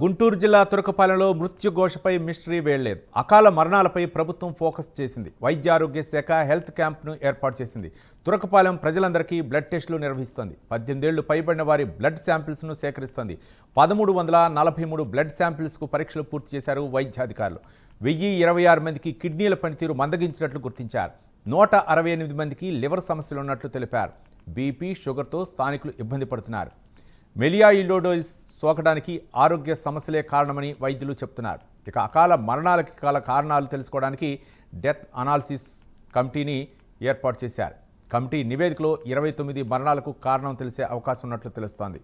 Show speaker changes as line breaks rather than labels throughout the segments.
గుంటూరు జిల్లా తురకపాలెంలో మృత్యుఘోషపై మిస్టరీ వేయలేదు. అకాల మరణాలపై ప్రభుత్వం ఫోకస్ చేసింది. వైద్య ఆరోగ్య శాఖ హెల్త్ క్యాంప్ను ఏర్పాటు చేసింది. తురకపాలెం ప్రజలందరికీ బ్లడ్ టెస్టులు నిర్వహిస్తోంది. 18 ఏళ్లు పైబడిన వారి బ్లడ్ శాంపిల్స్ను సేకరిస్తోంది. 1343 బ్లడ్ శాంపిల్స్కు పరీక్షలు పూర్తి చేశారు వైద్యాధికారులు. 1026 మందికి కిడ్నీల పనితీరు మందగించినట్లు గుర్తించారు. 168 మందికి లివర్ సమస్యలు ఉన్నట్లు తెలిపారు. బీపీ, షుగర్తో స్థానికులు ఇబ్బంది పడుతున్నారు. మెలియాయిలోడోసిస్ సోకడానికి ఆరోగ్య సమస్యలే కారణమని వైద్యులు చెప్తున్నారు. ఇక అకాల మరణాలకి గల కారణాలు తెలుసుకోవడానికి డెత్ అనాలిసిస్ కమిటీని ఏర్పాటు చేశారు. కమిటీ నివేదికలో 29 మరణాలకు కారణం తెలిసే అవకాశం ఉన్నట్లు తెలుస్తోంది.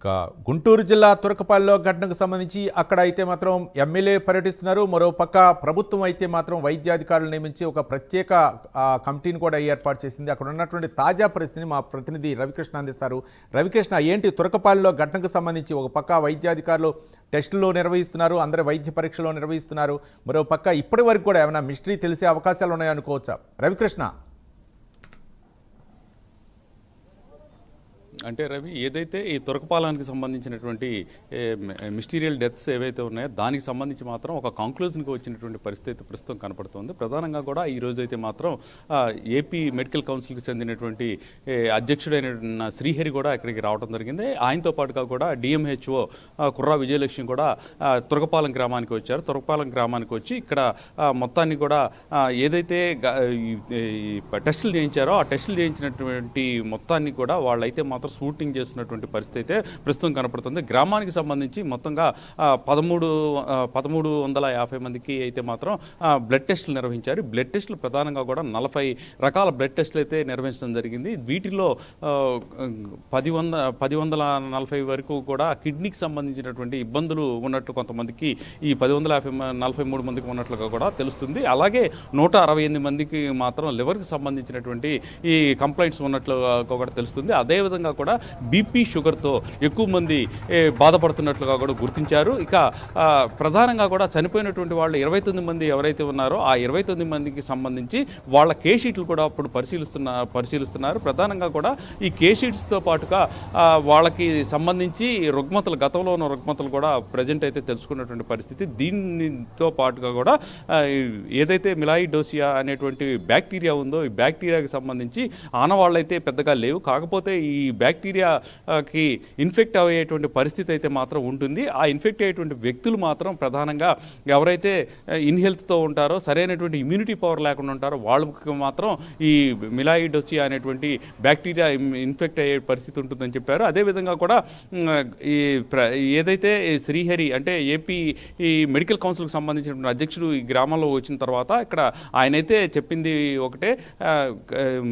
ఇక గుంటూరు జిల్లా తురకపాలెంలో ఘటనకు సంబంధించి అక్కడ అయితే మాత్రం ఎమ్మెల్యే పర్యటిస్తున్నారు. మరో పక్క ప్రభుత్వం అయితే మాత్రం వైద్యాధికారులు నియమించి ఒక ప్రత్యేక కమిటీని కూడా ఏర్పాటు చేసింది. అక్కడ ఉన్నటువంటి తాజా పరిస్థితిని మా ప్రతినిధి రవికృష్ణ అందిస్తారు. రవికృష్ణ, ఏంటి తురకపాలెంలో ఘటనకు సంబంధించి? ఒక పక్క వైద్యాధికారులు టెస్టులు నిర్వహిస్తున్నారు, అందరి వైద్య పరీక్షలు నిర్వహిస్తున్నారు. మరో పక్క ఇప్పటి వరకు కూడా ఏమైనా మిస్టరీ తెలిసే అవకాశాలు ఉన్నాయనుకోవచ్చా రవికృష్ణ?
అంటే రవి, ఏదైతే ఈ తురకపాలెంకి సంబంధించినటువంటి మిస్టీరియల్ డెత్స్ ఏవైతే ఉన్నాయో దానికి సంబంధించి మాత్రం ఒక కంక్లూజన్కి వచ్చినటువంటి పరిస్థితి ప్రస్తుతం కనపడుతుంది. ప్రధానంగా కూడా ఈ రోజైతే మాత్రం ఏపీ మెడికల్ కౌన్సిల్కి చెందినటువంటి అధ్యక్షుడైన శ్రీహరి కూడా ఇక్కడికి రావడం జరిగింది. ఆయనతో పాటుగా కూడా డిఎంహెచ్ఓ కుర్రా విజయలక్ష్మి కూడా తురకపాలెం గ్రామానికి వచ్చారు. తురకపాలెం గ్రామానికి వచ్చి ఇక్కడ మొత్తాన్ని కూడా ఏదైతే టెస్టులు చేయించారో ఆ టెస్టులు చేయించినటువంటి మొత్తాన్ని కూడా వాళ్ళైతే మాత్రం షూటింగ్ చేస్తున్నటువంటి పరిస్థితి అయితే ప్రస్తుతం కనపడుతుంది. గ్రామానికి సంబంధించి మొత్తంగా 1350 మందికి అయితే మాత్రం బ్లడ్ టెస్టులు నిర్వహించారు. బ్లడ్ టెస్టులు ప్రధానంగా కూడా 40 రకాల బ్లడ్ టెస్టులు అయితే నిర్వహించడం జరిగింది. వీటిలో 1040 వరకు కూడా కిడ్నీకి సంబంధించినటువంటి ఇబ్బందులు ఉన్నట్టు కొంతమందికి, ఈ 1043 మందికి ఉన్నట్లుగా కూడా తెలుస్తుంది. అలాగే 168 మందికి మాత్రం లివర్కి సంబంధించినటువంటి ఈ కంప్లైంట్స్ ఉన్నట్లుగా కూడా తెలుస్తుంది. అదేవిధంగా కూడా బీపీ, షుగర్తో ఎక్కువ మంది బాధపడుతున్నట్లుగా కూడా గుర్తించారు. ఇక ప్రధానంగా కూడా చనిపోయినటువంటి వాళ్ళు 29 మంది ఎవరైతే ఉన్నారో ఆ 29 మందికి సంబంధించి వాళ్ళ కేషీట్లు కూడా అప్పుడు పరిశీలిస్తున్నారు. ప్రధానంగా కూడా ఈ కేషీట్స్తో పాటుగా వాళ్ళకి సంబంధించి రుగ్మతలు, గతంలో ఉన్న రుగ్మతలు కూడా ప్రజెంట్ అయితే తెలుసుకున్నటువంటి పరిస్థితి. దీనితో పాటుగా కూడా ఏదైతే మిలాయిడోసియా అనేటువంటి బ్యాక్టీరియా ఉందో ఈ బ్యాక్టీరియాకి సంబంధించి ఆనవాళ్ళైతే పెద్దగా లేవు. కాకపోతే ఈ బ్యాక్టీరియాకి ఇన్ఫెక్ట్ అయ్యేటువంటి పరిస్థితి అయితే మాత్రం ఉంటుంది. ఆ ఇన్ఫెక్ట్ అయ్యేటువంటి వ్యక్తులు మాత్రం ప్రధానంగా ఎవరైతే ఇన్హెల్త్తో ఉంటారో, సరైనటువంటి ఇమ్యూనిటీ పవర్ లేకుండా ఉంటారో వాళ్ళకి మాత్రం ఈ మిలాయిడోసియా అనేటువంటి బ్యాక్టీరియా ఇన్ఫెక్ట్ అయ్యే పరిస్థితి ఉంటుందని చెప్పారు. అదేవిధంగా కూడా ఈ ఏదైతే శ్రీహరి అంటే ఏపీ ఈ మెడికల్ కౌన్సిల్కి సంబంధించినటువంటి అధ్యక్షుడు ఈ గ్రామంలో వచ్చిన తర్వాత ఇక్కడ ఆయనైతే చెప్పింది ఒకటే,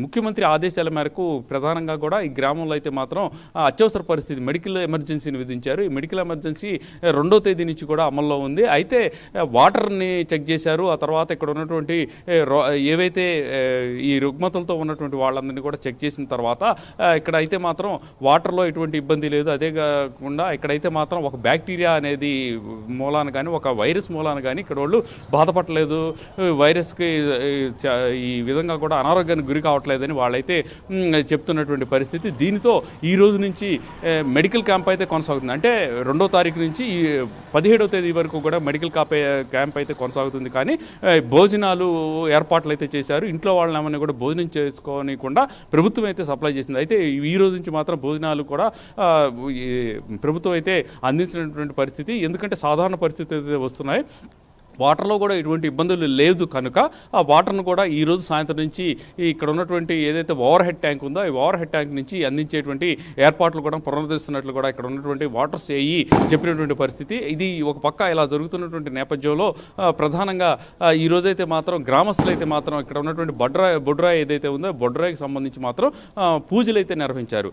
ముఖ్యమంత్రి ఆదేశాల మేరకు ప్రధానంగా కూడా ఈ గ్రామంలో అయితే మాత్రం అత్యవసర పరిస్థితి, మెడికల్ ఎమర్జెన్సీని విధించారు. ఈ మెడికల్ ఎమర్జెన్సీ 2వ తేదీ నుంచి కూడా అమల్లో ఉంది. అయితే వాటర్ని చెక్ చేశారు. ఆ తర్వాత ఇక్కడ ఉన్నటువంటి ఏవైతే ఈ రుగ్మతలతో ఉన్నటువంటి వాళ్ళందరినీ కూడా చెక్ చేసిన తర్వాత ఇక్కడ అయితే మాత్రం వాటర్లో ఎటువంటి ఇబ్బంది లేదు. అదే కాకుండా ఇక్కడైతే మాత్రం ఒక బ్యాక్టీరియా అనేది మూలాన కానీ ఒక వైరస్ మూలాన కానీ ఇక్కడ వాళ్ళు బాధపడలేదు, వైరస్కి ఈ విధంగా కూడా అనారోగ్యానికి గురి కావట్లేదని వాళ్ళైతే చెప్తున్నటువంటి పరిస్థితి. దీనితో ఈ రోజు నుంచి మెడికల్ క్యాంప్ అయితే కొనసాగుతుంది. అంటే 2వ తారీఖు నుంచి 17వ తేదీ వరకు కూడా మెడికల్ క్యాంప్ అయితే కొనసాగుతుంది. కానీ భోజనాలు ఏర్పాట్లు అయితే చేశారు. ఇంట్లో వాళ్ళని ఏమన్నా కూడా భోజనం చేసుకోనికుండా ప్రభుత్వం అయితే సప్లై చేసింది. అయితే ఈ రోజు నుంచి మాత్రం భోజనాలు కూడా ప్రభుత్వం అయితే అందించినటువంటి పరిస్థితి. ఎందుకంటే సాధారణ పరిస్థితి అయితే వస్తున్నాయి. వాటర్లో కూడా ఎటువంటి ఇబ్బందులు లేదు కనుక ఆ వాటర్ను కూడా ఈరోజు సాయంత్రం నుంచి ఇక్కడ ఉన్నటువంటి ఏదైతే ఓవర్ హెడ్ ట్యాంక్ ఉందో ఈ ఓవర్ హెడ్ ట్యాంక్ నుంచి అందించేటువంటి ఏర్పాట్లు కూడా పునరుద్ధరిస్తున్నట్లు కూడా ఇక్కడ ఉన్నటువంటి వాటర్ సేయి చెప్పినటువంటి పరిస్థితి. ఇది ఒక పక్క ఇలా జరుగుతున్నటువంటి నేపథ్యంలో ప్రధానంగా ఈ రోజైతే మాత్రం గ్రామస్తులు అయితే మాత్రం ఇక్కడ ఉన్నటువంటి బొడ్రాయి ఏదైతే ఉందో బొడ్రాయికి సంబంధించి మాత్రం పూజలు అయితే నిర్వహించారు.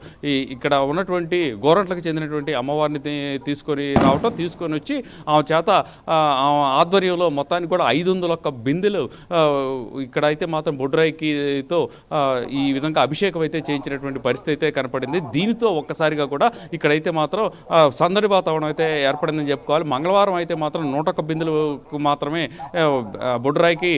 ఇక్కడ ఉన్నటువంటి గోరంట్లకు చెందినటువంటి అమ్మవారిని తీసుకొని వచ్చి ఆమె చేత ఆధ్వర్యం నేపథ్యంలో మొత్తానికి కూడా 501 బిందెలు ఇక్కడైతే మాత్రం బొడ్రాయికితో ఈ విధంగా అభిషేకం అయితే చేయించినటువంటి పరిస్థితి అయితే కనపడింది. దీనితో ఒక్కసారిగా కూడా ఇక్కడైతే మాత్రం సందడి వాతావరణం అయితే ఏర్పడిందని చెప్పుకోవాలి. మంగళవారం అయితే మాత్రం 101 బిందెలకు మాత్రమే బొడ్రాయికి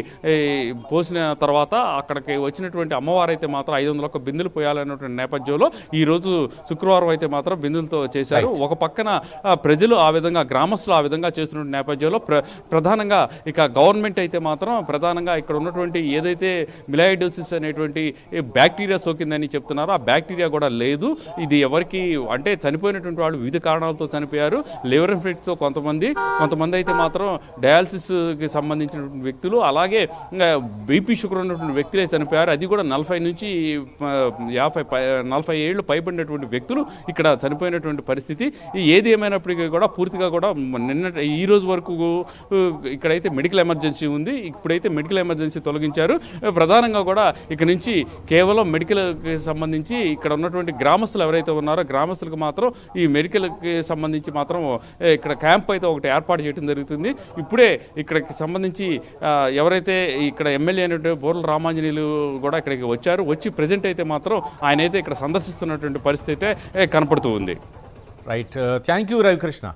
పోసిన తర్వాత అక్కడికి వచ్చినటువంటి అమ్మవారు అయితే మాత్రం 501 బిందెలు పోయాలన్నటువంటి నేపథ్యంలో ఈ రోజు శుక్రవారం అయితే మాత్రం బిందెలతో చేశారు. ఒక పక్కన ప్రజలు ఆ విధంగా గ్రామస్తులు ఆ విధంగా చేస్తున్న నేపథ్యంలో ప్రధానంగా ఇక గవర్నమెంట్ అయితే మాత్రం ప్రధానంగా ఇక్కడ ఉన్నటువంటి ఏదైతే మిలైడోసిస్ అనేటువంటి బ్యాక్టీరియా సోకిందని చెప్తున్నారో ఆ బ్యాక్టీరియా కూడా లేదు. ఇది ఎవరికి అంటే చనిపోయినటువంటి వాళ్ళు వివిధ కారణాలతో చనిపోయారు. లివర్ ఇన్ఫెక్ట్తో కొంతమంది అయితే మాత్రం డయాలసిస్కి సంబంధించినటువంటి వ్యక్తులు, అలాగే బీపీ షుగర్ ఉన్నటువంటి వ్యక్తులే చనిపోయారు. అది కూడా 40 నుంచి 40 ఏళ్ళు పైబడినటువంటి వ్యక్తులు ఇక్కడ చనిపోయినటువంటి పరిస్థితి. ఏది ఏమైనప్పటికీ కూడా పూర్తిగా కూడా ఈ రోజు వరకు ఇక్కడైతే మెడికల్ ఎమర్జెన్సీ ఉంది. ఇప్పుడైతే మెడికల్ ఎమర్జెన్సీ తొలగించారు. ప్రధానంగా కూడా ఇక్కడ నుంచి కేవలం మెడికల్కి సంబంధించి ఇక్కడ ఉన్నటువంటి గ్రామస్తులు ఎవరైతే ఉన్నారో గ్రామస్తులకు మాత్రం ఈ మెడికల్కి సంబంధించి మాత్రం ఇక్కడ క్యాంప్ అయితే ఒకటి ఏర్పాటు చేయడం జరుగుతుంది. ఇప్పుడే ఇక్కడికి సంబంధించి ఎవరైతే ఇక్కడ ఎమ్మెల్యే అనేటువంటి బోర్ల రామాంజనేయులు కూడా ఇక్కడికి వచ్చి ప్రజెంట్ అయితే మాత్రం ఆయన అయితే ఇక్కడ సందర్శిస్తున్నటువంటి పరిస్థితి అయితే కనపడుతూ ఉంది.
Right, thank you Ravikrishna.